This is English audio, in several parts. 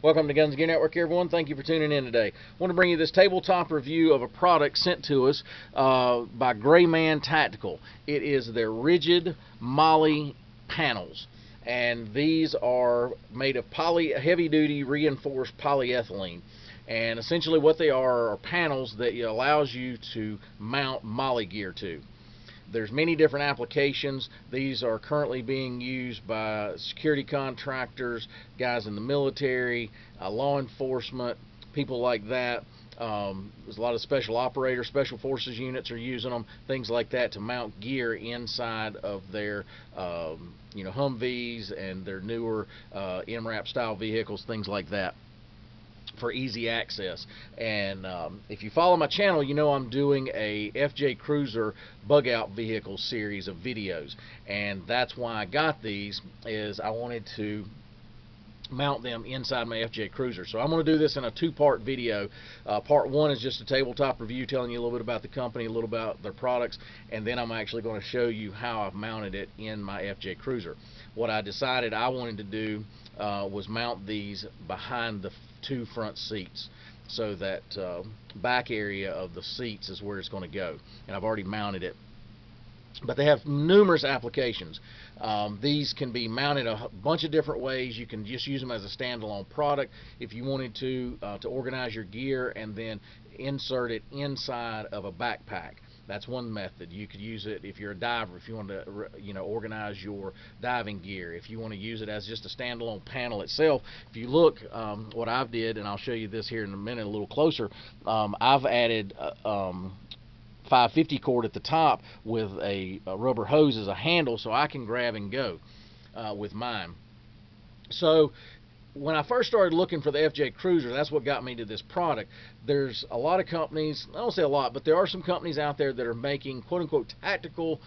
Welcome to Guns Gear Network, everyone. Thank you for tuning in today. I want to bring you this tabletop review of a product sent to us by Gray Man Tactical. It is their rigid Molle panels, and these are made of heavy-duty reinforced polyethylene. And essentially what they are panels that allows you to mount Molle gear to. There's many different applications. These are currently being used by security contractors, guys in the military, law enforcement, people like that. There's a lot of special operators, special forces units are using them, things like that, to mount gear inside of their Humvees and their newer MRAP style vehicles, things like that, for easy access. And if you follow my channel, you know I'm doing a FJ Cruiser bug out vehicle series of videos, and that's why I got these, is I wanted to mount them inside my FJ Cruiser. So I'm going to do this in a two-part video. Part one is just a tabletop review telling you a little bit about the company, a little about their products, and then I'm actually going to show you how I've mounted it in my FJ Cruiser. What I decided I wanted to do was mount these behind the two front seats, so that back area of the seats is where it's going to go, and I've already mounted it. But they have numerous applications. These can be mounted a bunch of different ways. You can just use them as a standalone product if you wanted to organize your gear and then insert it inside of a backpack. That's one method. You could use it if you're a diver, if you want to organize your diving gear. If you want to use it as just a standalone panel itself. If you look, what I've did, and I'll show you this here in a minute a little closer, I've added 550 cord at the top with a rubber hose as a handle, so I can grab and go with mine. So when I first started looking for the FJ Cruiser, that's what got me to this product. There's a lot of companies, I don't say a lot, but there are some companies out there that are making quote-unquote tactical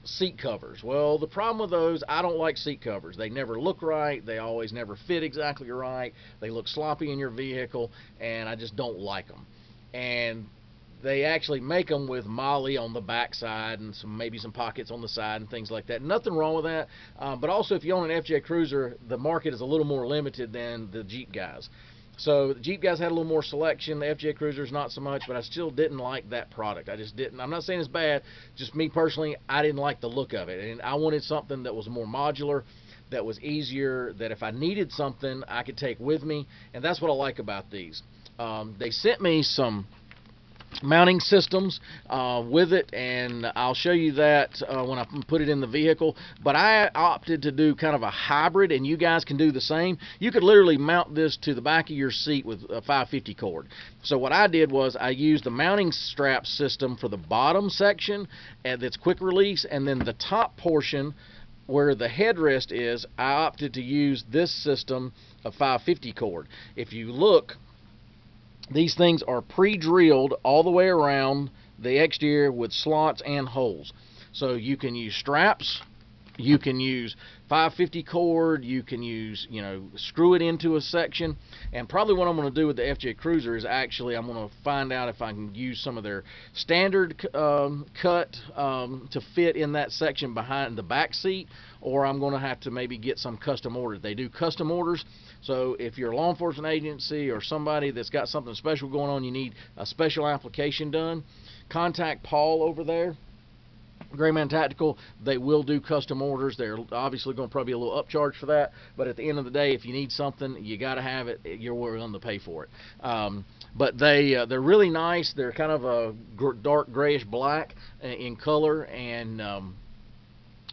seat covers. Well, the problem with those, I don't like seat covers. They never look right. They always never fit exactly right. They look sloppy in your vehicle, and I just don't like them. And they actually make them with Molle on the back side and maybe some pockets on the side and things like that. Nothing wrong with that. But also, if you own an FJ Cruiser, the market is a little more limited than the Jeep guys. So the Jeep guys had a little more selection. The FJ Cruisers not so much, but I still didn't like that product. I just didn't. I'm not saying it's bad. Just me personally, I didn't like the look of it. And I wanted something that was more modular, that was easier, that if I needed something, I could take with me. And that's what I like about these. They sent me some mounting systems with it, and I'll show you that when I put it in the vehicle. But I opted to do kind of a hybrid, and you guys can do the same. You could literally mount this to the back of your seat with a 550 cord. So what I did was I used the mounting strap system for the bottom section, and that's quick release, and then the top portion where the headrest is, I opted to use this system of 550 cord. If you look, these things are pre-drilled all the way around the exterior with slots and holes. So you can use straps, you can use 550 cord, you can use, screw it into a section. And probably what I'm going to do with the FJ Cruiser is actually I'm going to find out if I can use some of their standard cut to fit in that section behind the back seat, or I'm going to have to maybe get some custom orders. They do custom orders. So if you're a law enforcement agency or somebody that's got something special going on, you need a special application done, contact Paul over there, Gray Man Tactical. They will do custom orders. They're obviously going to probably be a little upcharge for that, but at the end of the day, if you need something, you got to have it. You're willing to pay for it. But they're really nice. They're kind of a dark grayish black in color, and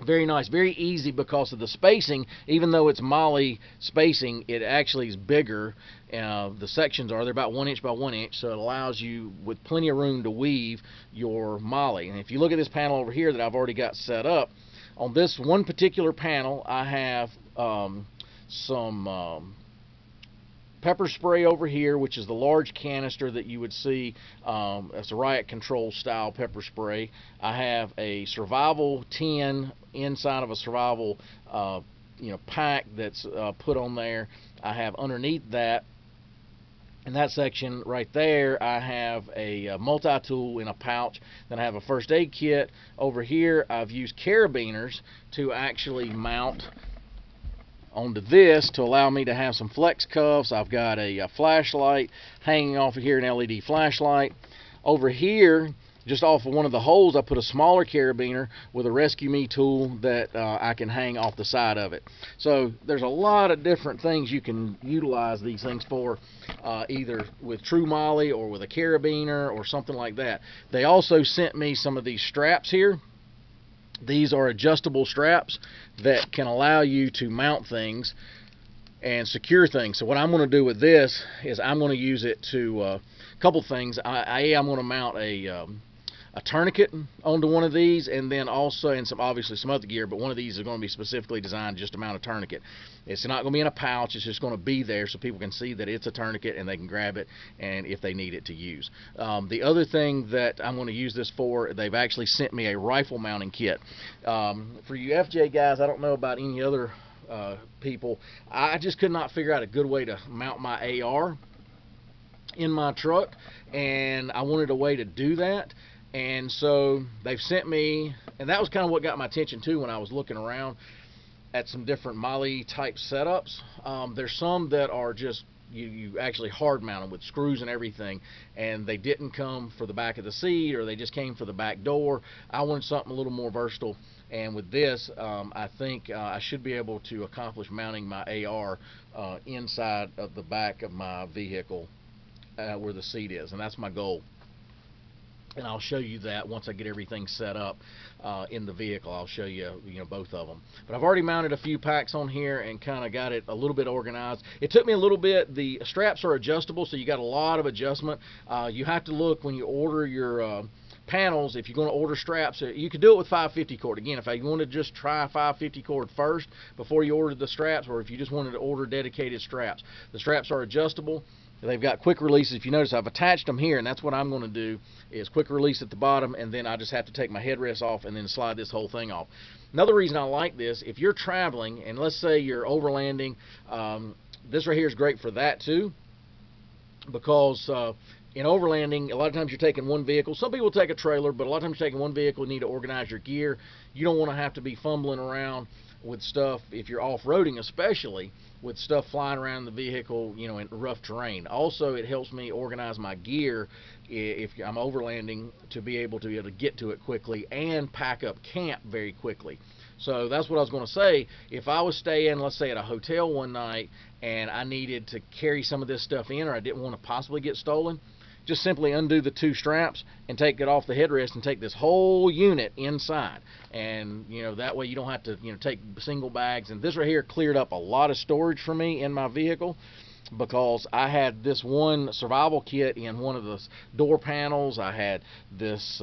very nice, very easy because of the spacing. Even though it's Molle spacing, it actually is bigger. The sections they're about 1 inch by 1 inch, so it allows you with plenty of room to weave your Molle. And if you look at this panel over here that I've already got set up, on this one particular panel, I have some pepper spray over here, which is the large canister that you would see as a riot control style pepper spray. I have a survival tin inside of a survival pack that's put on there. I have underneath that, in that section right there, I have a multi-tool in a pouch. Then I have a first aid kit. Over here, I've used carabiners to actually mount onto this to allow me to have some flex cuffs. I've got a flashlight hanging off of here, an LED flashlight. Over here, just off of one of the holes, I put a smaller carabiner with a Rescue Me tool that I can hang off the side of it. So there's a lot of different things you can utilize these things for, either with true Molle or with a carabiner or something like that. They also sent me some of these straps here. These are adjustable straps that can allow you to mount things and secure things. So what I'm going to do with this is I'm going to use it to a couple things. I'm going to mount a tourniquet onto one of these, and then also, and obviously some other gear, but one of these is going to be specifically designed just to mount a tourniquet. It's not going to be in a pouch, it's just going to be there so people can see that it's a tourniquet and they can grab it and if they need it to use. The other thing that I'm going to use this for, they've actually sent me a rifle mounting kit. For you FJ guys, I don't know about any other people, I just could not figure out a good way to mount my AR in my truck, and I wanted a way to do that. And so they've sent me, and that was kind of what got my attention too when I was looking around at some different Molle type setups. There's some that are just you actually hard mount them with screws and everything, and they didn't come for the back of the seat, or they just came for the back door. I wanted something a little more versatile, and with this I think I should be able to accomplish mounting my AR inside of the back of my vehicle where the seat is, and that's my goal. And I'll show you that once I get everything set up in the vehicle. I'll show you, both of them. But I've already mounted a few packs on here and kind of got it a little bit organized. It took me a little bit. The straps are adjustable, so you got a lot of adjustment. You have to look when you order your panels. If you're going to order straps, you could do it with 550 cord. Again, if you want to just try 550 cord first before you order the straps, or if you just wanted to order dedicated straps, the straps are adjustable. They've got quick releases. If you notice, I've attached them here, and that's what I'm going to do, is quick release at the bottom, and then I just have to take my headrest off and then slide this whole thing off. Another reason I like this, if you're traveling, and let's say you're overlanding, this right here is great for that too, because in overlanding, a lot of times you're taking one vehicle. Some people take a trailer, but a lot of times you're taking one vehicle, you need to organize your gear. You don't want to have to be fumbling around with stuff if you're off-roading, especially with stuff flying around the vehicle, in rough terrain. Also, it helps me organize my gear if I'm overlanding, to be able to get to it quickly and pack up camp very quickly. So that's what I was going to say. If I was staying, let's say, at a hotel one night and I needed to carry some of this stuff in, or I didn't want to possibly get stolen, just simply undo the two straps and take it off the headrest and take this whole unit inside. And that way you don't have to take single bags. And this right here cleared up a lot of storage for me in my vehicle, because I had this one survival kit in one of the door panels. I had this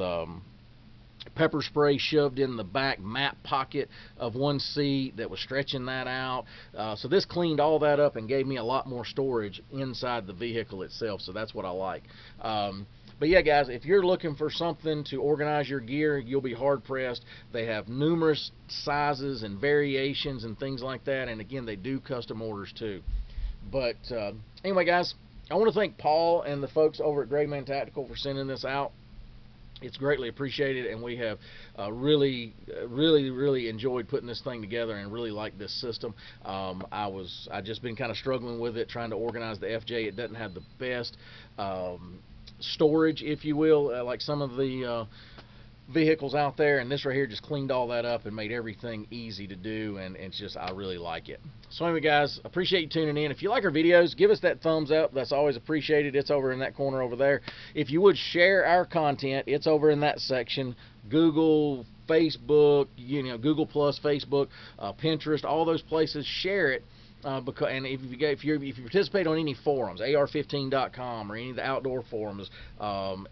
pepper spray shoved in the back map pocket of one seat that was stretching that out. So this cleaned all that up and gave me a lot more storage inside the vehicle itself. So that's what I like. But yeah, guys, if you're looking for something to organize your gear, you'll be hard pressed. They have numerous sizes and variations and things like that. And again, they do custom orders too. But anyway, guys, I want to thank Paul and the folks over at Gray Man Tactical for sending this out. It's greatly appreciated, and we have really enjoyed putting this thing together and really like this system. I just been kind of struggling with it, trying to organize the FJ. It doesn't have the best storage, if you will, like some of the vehicles out there, and this right here just cleaned all that up and made everything easy to do, and it's just, I really like it. So anyway, guys, appreciate you tuning in. If you like our videos, give us that thumbs up. That's always appreciated. It's over in that corner over there. If you would share our content, it's over in that section. Google, Facebook, Google Plus, Facebook, Pinterest, all those places, share it. And if you participate on any forums, ar15.com or any of the outdoor forums,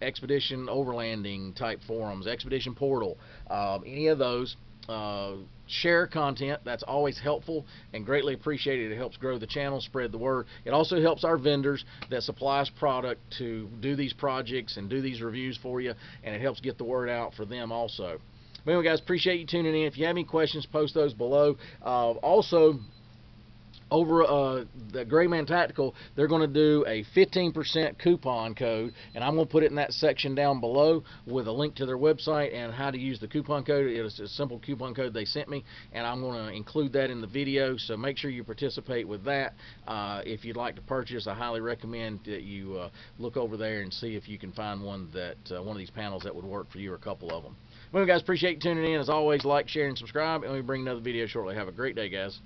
Expedition Overlanding type forums, Expedition Portal, any of those, share content. That's always helpful and greatly appreciated. It helps grow the channel, spread the word. It also helps our vendors that supply us product to do these projects and do these reviews for you, and it helps get the word out for them also. But anyway, guys, appreciate you tuning in. If you have any questions, post those below. Also, over the Gray Man Tactical, they're going to do a 15% coupon code, and I'm going to put it in that section down below with a link to their website and how to use the coupon code. It is a simple coupon code they sent me, and I'm going to include that in the video, so make sure you participate with that. If you'd like to purchase, I highly recommend that you look over there and see if you can find one of these panels that would work for you, or a couple of them. Well, guys, appreciate you tuning in. As always, like, share, and subscribe, and we'll bring another video shortly. Have a great day, guys.